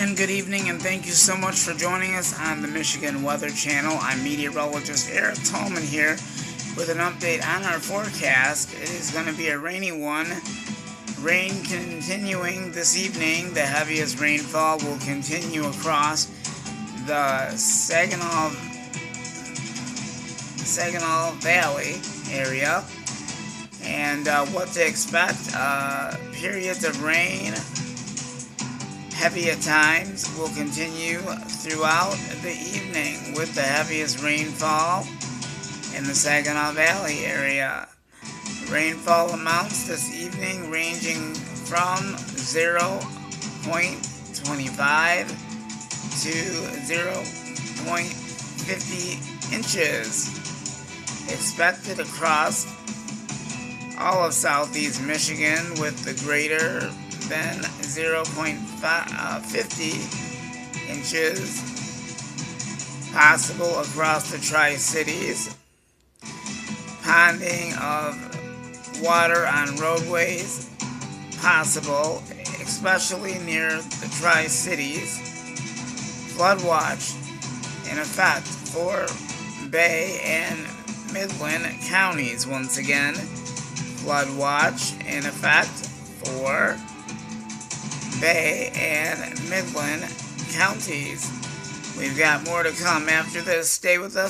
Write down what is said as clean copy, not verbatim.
and good evening, and thank you so much for joining us on the Michigan Weather Channel. I'm meteorologist Eric Tallman here with an update on our forecast. It is going to be a rainy one. Rain continuing this evening. The heaviest rainfall will continue across the Saginaw Valley area. And what to expect, periods of rain, heavy at times, will continue throughout the evening with the heaviest rainfall in the Saginaw Valley area. Rainfall amounts this evening ranging from 0.25 to 0.50 inches expected across all of southeast Michigan, with the greater than 0.50 inches possible across the Tri-Cities. Ponding of water on roadways possible, especially near the Tri-Cities. Flood watch in effect for Bay and Midland counties once again. Flood watch in effect for Bay and Midland counties. We've got more to come after this. Stay with us.